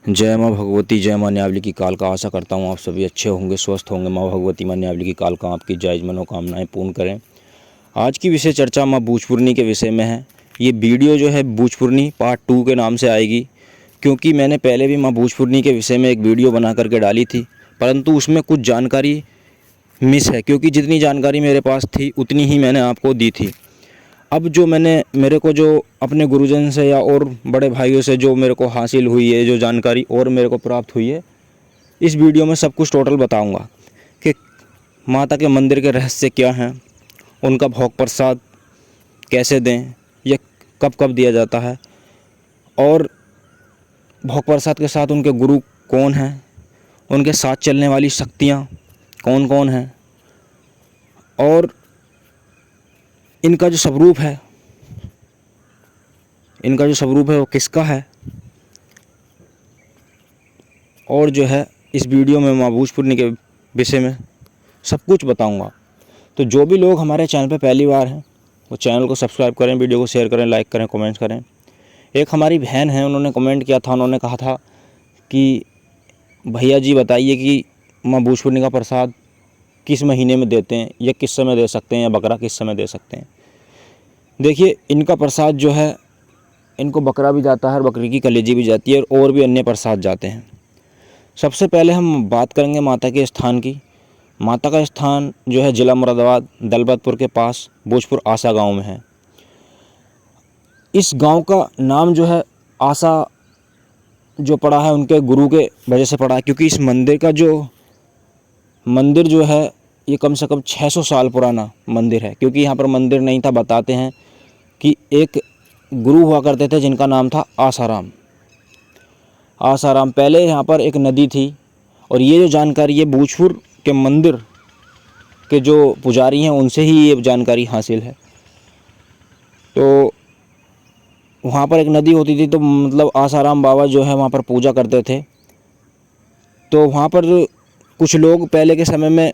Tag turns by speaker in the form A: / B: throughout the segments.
A: जय माँ भगवती, जय माँ न्यावली की कालका। आशा करता हूँ आप सभी अच्छे होंगे, स्वस्थ होंगे। माँ भगवती, माँ न्यावली की कालका आपकी जायज़ मनोकामनाएं पूर्ण करें। आज की विषय चर्चा माँ बूझपुरनी के विषय में है। ये वीडियो जो है बूझपुरनी पार्ट 2 के नाम से आएगी, क्योंकि मैंने पहले भी माँ बूझपुरनी के विषय में एक वीडियो बना करके डाली थी, परंतु उसमें कुछ जानकारी मिस है, क्योंकि जितनी जानकारी मेरे पास थी उतनी ही मैंने आपको दी थी। अब जो मेरे को जो अपने गुरुजन से या और बड़े भाइयों से जो मेरे को हासिल हुई है, जो जानकारी और मेरे को प्राप्त हुई है, इस वीडियो में सब कुछ टोटल बताऊंगा कि माता के मंदिर के रहस्य क्या हैं, उनका भोग प्रसाद कैसे दें, यह कब कब दिया जाता है, और भोग प्रसाद के साथ उनके गुरु कौन हैं, उनके साथ चलने वाली शक्तियाँ कौन कौन हैं, और इनका जो स्वरूप है वो किसका है, और जो है इस वीडियो में माँ बूझपुरनी के विषय में सब कुछ बताऊंगा। तो जो भी लोग हमारे चैनल पे पहली बार हैं वो चैनल को सब्सक्राइब करें, वीडियो को शेयर करें, लाइक करें, कमेंट्स करें। एक हमारी बहन है, उन्होंने कमेंट किया था, उन्होंने कहा था कि भैया जी बताइए कि माँ बूझपुरनी का प्रसाद किस महीने में देते हैं, या किस समय दे सकते हैं, या बकरा किस समय दे सकते हैं। देखिए, इनका प्रसाद जो है, इनको बकरा भी जाता है और बकरी की कलेजी भी जाती है, और भी अन्य प्रसाद जाते हैं। सबसे पहले हम बात करेंगे माता के स्थान की। माता का स्थान जो है ज़िला मुरादाबाद, दलपतपुर के पास भोजपुर आसा गांव में है। इस गांव का नाम जो है आसा जो पड़ा है उनके गुरु के वजह से पड़ा है, क्योंकि इस मंदिर जो है ये कम से कम 600 साल पुराना मंदिर है। क्योंकि यहाँ पर मंदिर नहीं था, बताते हैं कि एक गुरु हुआ करते थे जिनका नाम था आसाराम। पहले यहाँ पर एक नदी थी, और ये जो जानकारी है भोजपुर के मंदिर के जो पुजारी हैं उनसे ही ये जानकारी हासिल है। तो वहाँ पर एक नदी होती थी, तो मतलब आसाराम बाबा जो है वहाँ पर पूजा करते थे। तो वहाँ पर कुछ लोग पहले के समय में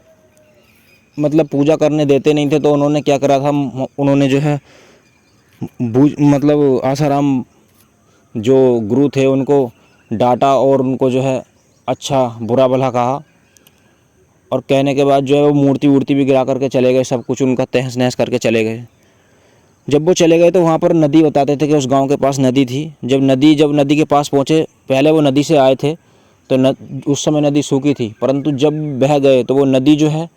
A: मतलब पूजा करने देते नहीं थे, तो उन्होंने क्या करा था, उन्होंने जो है मतलब आसाराम जो गुरु थे उनको डांटा, और उनको जो है अच्छा बुरा भला कहा, और कहने के बाद जो है वो मूर्ति भी गिरा करके चले गए, सब कुछ उनका तहस नहस करके चले गए। जब वो चले गए तो वहाँ पर नदी, बताते थे कि उस गांव के पास नदी थी। जब नदी के पास पहुँचे, पहले वो नदी से आए थे तो उस समय नदी सूखी थी, परंतु जब बह गए तो वो नदी जो है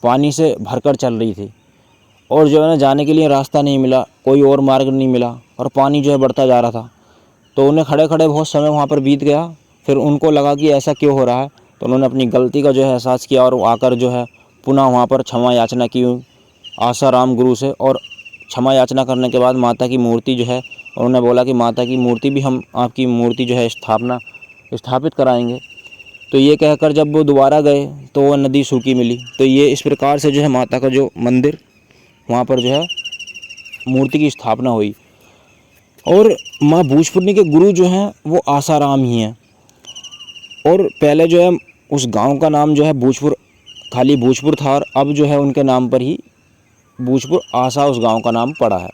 A: पानी से भरकर चल रही थी, और जो है ना जाने के लिए रास्ता नहीं मिला, कोई और मार्ग नहीं मिला, और पानी जो है बढ़ता जा रहा था। तो उन्हें खड़े खड़े बहुत समय वहाँ पर बीत गया। फिर उनको लगा कि ऐसा क्यों हो रहा है, तो उन्होंने अपनी गलती का जो है एहसास किया, और आकर जो है पुनः वहाँ पर क्षमा याचना की आसाराम गुरु से। और क्षमा याचना करने के बाद माता की मूर्ति जो है, उन्होंने बोला कि माता की मूर्ति भी हम आपकी मूर्ति जो है स्थापित कराएंगे। तो ये कहकर जब वो दोबारा गए तो वो नदी सूखी मिली। तो ये इस प्रकार से जो है माता का जो मंदिर, वहाँ पर जो है मूर्ति की स्थापना हुई। और माँ बूझपुरनी के गुरु जो हैं वो आसाराम ही हैं। और पहले जो है उस गांव का नाम जो है भोजपुर, खाली भोजपुर था, और अब जो है उनके नाम पर ही भोजपुर आसा उस गांव का नाम पड़ा है।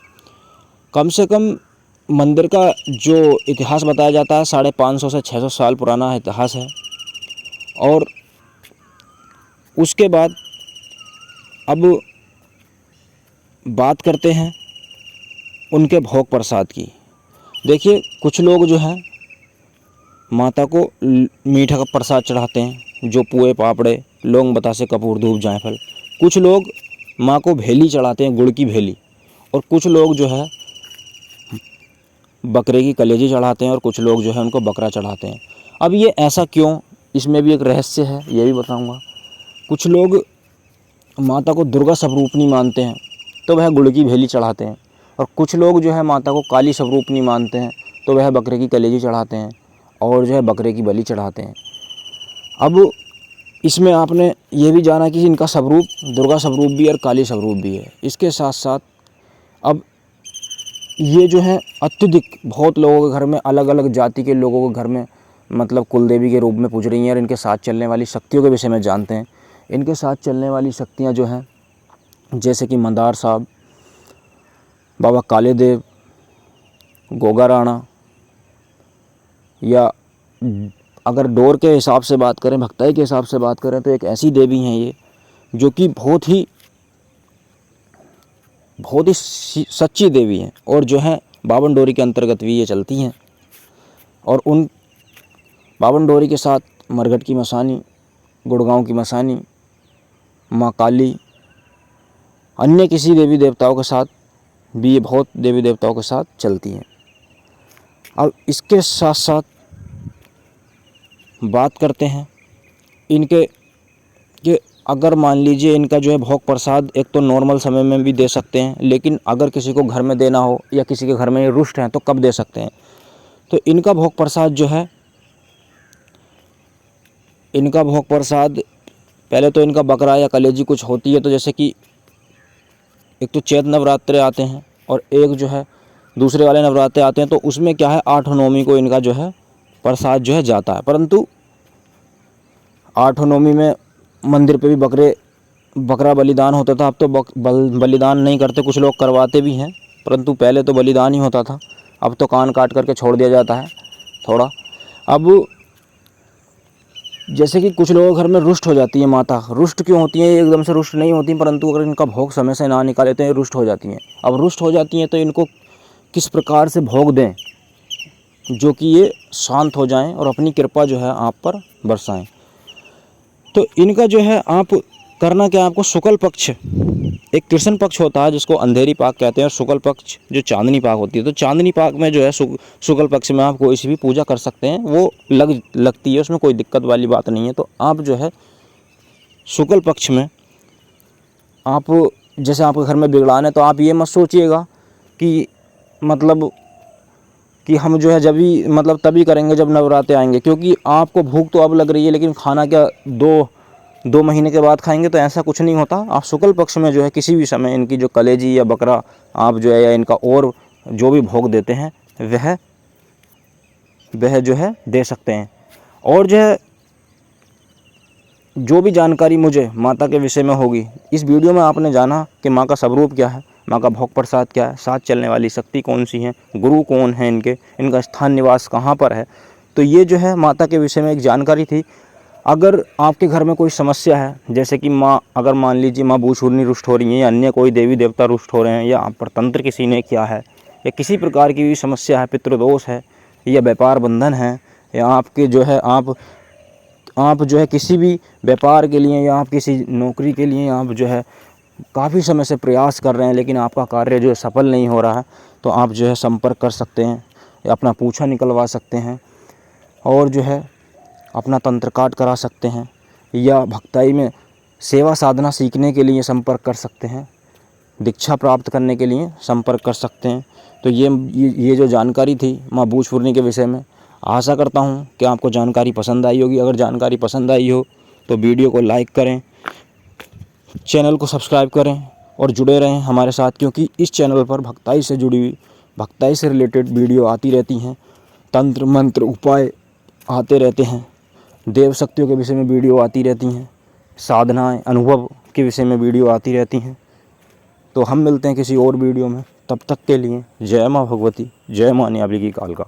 A: कम से कम मंदिर का जो इतिहास बताया जाता है 550 से 600 साल पुराना इतिहास है। और उसके बाद अब बात करते हैं उनके भोग प्रसाद की। देखिए, कुछ लोग जो हैं माता को मीठा का प्रसाद चढ़ाते हैं, जो पुए पापड़े, लौंग बतासे, कपूर, धूप, जायफल। कुछ लोग माँ को भेली चढ़ाते हैं, गुड़ की भेली। और कुछ लोग जो है बकरे की कलेजी चढ़ाते हैं, और कुछ लोग जो है उनको बकरा चढ़ाते हैं। अब ये ऐसा क्यों, इसमें भी एक रहस्य है, ये भी बताऊंगा। कुछ लोग माता को दुर्गा स्वरूपनी मानते हैं, तो वह गुड़ की भेली चढ़ाते हैं। और कुछ लोग जो है माता को काली स्वरूपनी मानते हैं, तो वह बकरे की कलेजी चढ़ाते हैं, और जो है बकरे की बलि चढ़ाते हैं। अब इसमें आपने ये भी जाना कि इनका स्वरूप दुर्गा स्वरूप भी और काली स्वरूप भी है। इसके साथ साथ अब ये जो है अत्यधिक बहुत लोगों के घर में, अलग अलग जाति के लोगों के घर में मतलब कुल देवी के रूप में पूज रही हैं। और इनके साथ चलने वाली शक्तियों के विषय में जानते हैं। इनके साथ चलने वाली शक्तियाँ जो हैं, जैसे कि मंदार साहब, बाबा काले देव, गोगा राणा, या अगर डोर के हिसाब से बात करें, भक्ताई के हिसाब से बात करें, तो एक ऐसी देवी हैं ये जो कि बहुत ही सच्ची देवी हैं, और जो है बावन डोरी के अंतर्गत भी ये चलती हैं। और उन बावन डोरी के साथ मरघट की मसानी, गुड़गांव की मसानी, माँ काली, अन्य किसी देवी देवताओं के साथ भी ये बहुत देवी देवताओं के साथ चलती हैं। अब इसके साथ साथ बात करते हैं इनके कि अगर मान लीजिए इनका जो है भोग प्रसाद एक तो नॉर्मल समय में भी दे सकते हैं, लेकिन अगर किसी को घर में देना हो या किसी के घर में ये रुष्ट हैं तो कब दे सकते हैं। तो इनका भोग प्रसाद जो है, इनका भोग प्रसाद पहले तो इनका बकरा या कलेजी कुछ होती है। तो जैसे कि एक तो चैत नवरात्रे आते हैं और एक जो है दूसरे वाले नवरात्रे आते हैं, तो उसमें क्या है 8 नवमी को इनका जो है प्रसाद जो है जाता है। परंतु 8 नवमी में मंदिर पे भी बकरा बलिदान होता था। अब तो बलिदान नहीं करते, कुछ लोग करवाते भी हैं, परंतु पहले तो बलिदान ही होता था। अब तो कान काट करके छोड़ दिया जाता है थोड़ा। अब जैसे कि कुछ लोगों के घर में रुष्ट हो जाती है माता। रुष्ट क्यों होती है? एकदम से रुष्ट नहीं होती, परंतु अगर इनका भोग समय से ना निकाले तो ये रुष्ट हो जाती हैं। अब रुष्ट हो जाती हैं तो इनको किस प्रकार से भोग दें जो कि ये शांत हो जाएं और अपनी कृपा जो है आप पर बरसाएं। तो इनका जो है आप करना क्या, आपको शुक्ल पक्ष, एक कृष्ण पक्ष होता है जिसको अंधेरी पाक कहते हैं, और शुक्ल पक्ष जो चांदनी पाक होती है। तो चांदनी पाक में जो है शुक्ल पक्ष में आप कोई सी भी पूजा कर सकते हैं, वो लगती है, उसमें कोई दिक्कत वाली बात नहीं है। तो आप जो है शुक्ल पक्ष में आप, जैसे आपके घर में बिगड़ान है, तो आप ये मत सोचिएगा कि मतलब कि हम जो है जब भी मतलब तभी करेंगे जब नवरात्रे आएंगे, क्योंकि आपको भूख तो अब लग रही है लेकिन खाना क्या दो महीने के बाद खाएंगे। तो ऐसा कुछ नहीं होता। आप शुक्ल पक्ष में जो है किसी भी समय इनकी जो कलेजी या बकरा आप जो है या इनका और जो भी भोग देते हैं वह जो है दे सकते हैं। और जो है जो भी जानकारी मुझे माता के विषय में होगी, इस वीडियो में आपने जाना कि माँ का स्वरूप क्या है, माँ का भोग प्रसाद क्या है, साथ चलने वाली शक्ति कौन सी है, गुरु कौन है इनका स्थान निवास कहाँ पर है। तो ये जो है माता के विषय में एक जानकारी थी। अगर आपके घर में कोई समस्या है, जैसे कि माँ, अगर मान लीजिए माँ बूचूरनी रुष्ट हो रही है या अन्य कोई देवी देवता रुष्ट हो रहे हैं, या आप पर तंत्र किसी ने किया है, या किसी प्रकार की भी समस्या है, पितृदोष है या व्यापार बंधन है, या आपके जो है आप जो है किसी भी व्यापार के लिए या आप किसी नौकरी के लिए आप जो है काफ़ी समय से प्रयास कर रहे हैं लेकिन आपका कार्य जो है सफल नहीं हो रहा है, तो आप जो है संपर्क कर सकते हैं, या अपना पूछा निकलवा सकते हैं, और जो है अपना तंत्र काट करा सकते हैं, या भक्ताई में सेवा साधना सीखने के लिए संपर्क कर सकते हैं, दीक्षा प्राप्त करने के लिए संपर्क कर सकते हैं। तो ये जो जानकारी थी माँ बूचपूर्णी के विषय में, आशा करता हूँ कि आपको जानकारी पसंद आई होगी। अगर जानकारी पसंद आई हो तो वीडियो को लाइक करें, चैनल को सब्सक्राइब करें और जुड़े रहें हमारे साथ, क्योंकि इस चैनल पर भक्ताई से जुड़ी हुई, भक्ताई से रिलेटेड वीडियो आती रहती हैं, तंत्र मंत्र उपाय आते रहते हैं, देव शक्तियों के विषय में वीडियो आती रहती हैं, साधनाएं अनुभव के विषय में वीडियो आती रहती हैं। तो हम मिलते हैं किसी और वीडियो में, तब तक के लिए जय माँ भगवती, जय माँ न्यावली की कालका।